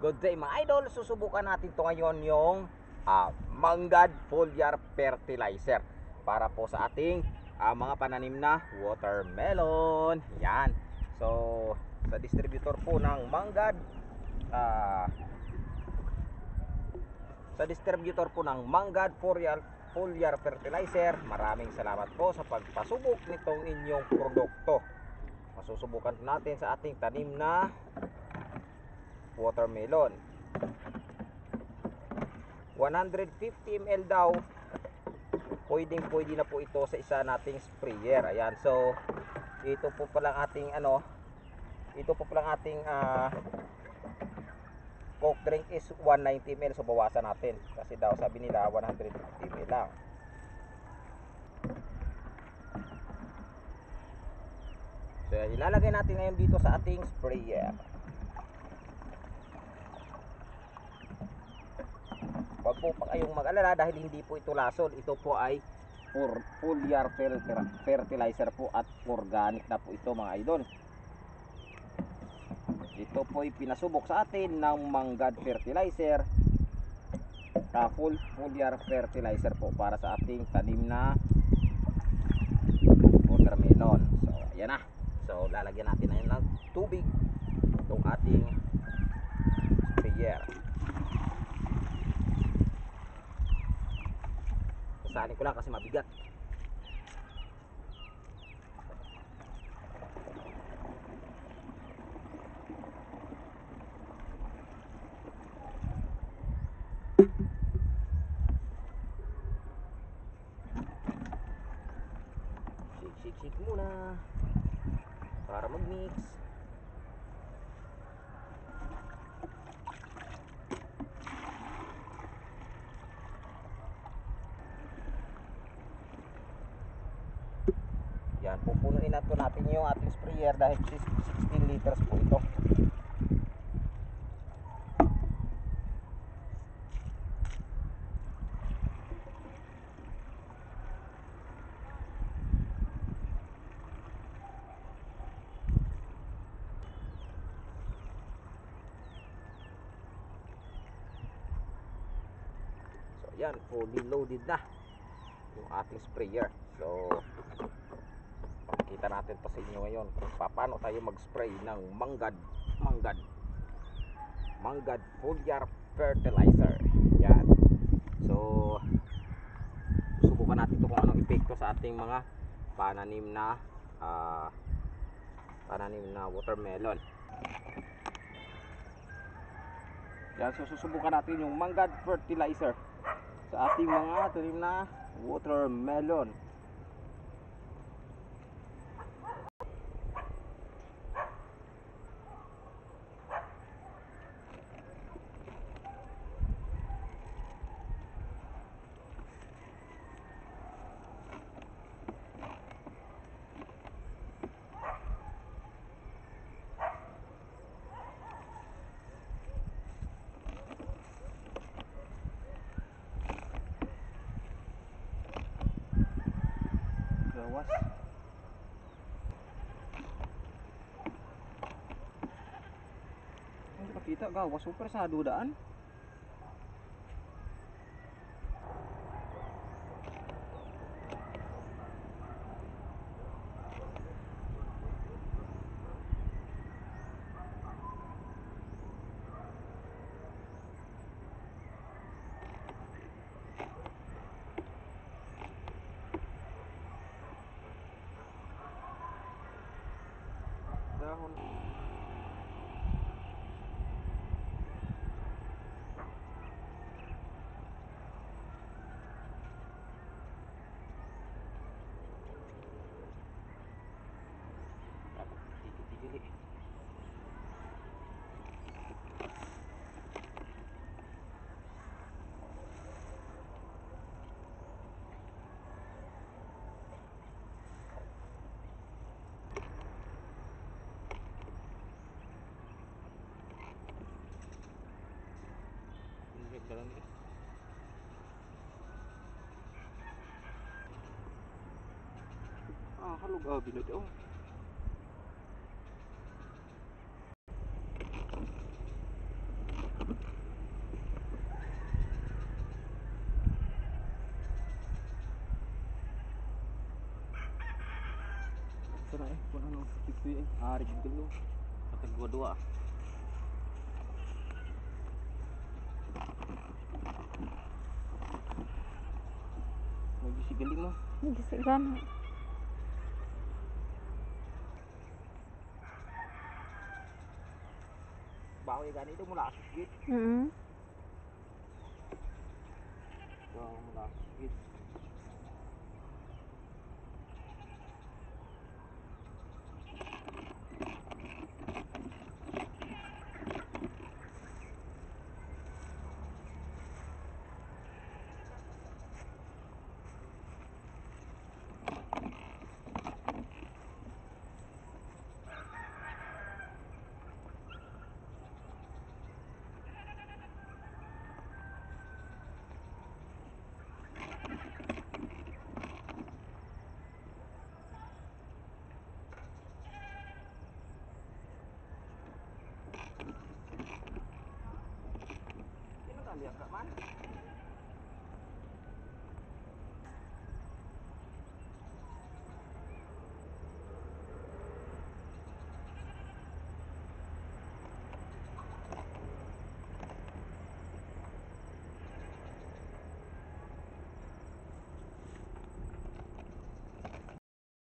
Good day mga idol, susubukan natin to ngayon yung Manggad Foliar Fertilizer para po sa ating mga pananim na watermelon. Yan. So sa distributor po ng Manggad, Foliar Fertilizer, maraming salamat po sa pagpasubok nitong inyong produkto. Masusubukan natin sa ating tanim na watermelon. 150 ml daw, pwede na po ito sa isa nating sprayer. Ayan, so ito po palang ating Coke drink is 190 ml, so bawasan natin kasi daw sabi nila 150 ml lang. So ilalagay natin ngayon dito sa ating sprayer. Huwag po pa kayong mag-alala dahil hindi po ito lasol. Ito po ay foliar fertilizer po at organic na po ito mga idol. Ito po ay pinasubok sa atin ng Manggad Fertilizer, foliar fertilizer po para sa ating tanim na watermelon. So ayan na. So lalagyan natin na ng tubig itong ating sprayer. Sasalin ko lang kasi mabigat. Shake muna para mag-mix. Yan, pupunuin na to natin yung ating sprayer dahil 16 liters po ito. So yan, fully loaded na yung ating sprayer. So pakita natin pa sa inyo ngayon kung paano tayo mag-spray ng Manggad Foliar Fertilizer. Yan. So subukan natin ito kung anong epekto sa ating mga pananim na watermelon. Yan, so susubukan natin yung Manggad Fertilizer sa ating mga tanim na watermelon. Gawas. Hindi makita, gawas super sa dudaan. Dahon. Tigil-tigil. Halog binod oh. na eh. Kung ano, tigto eh. Arik dulu. Katag dua-dua. Nagisigali mo. Nagisigan. Bahoy gani ito mula asis git. Bahoy mula asis git. Lihat Kak Man.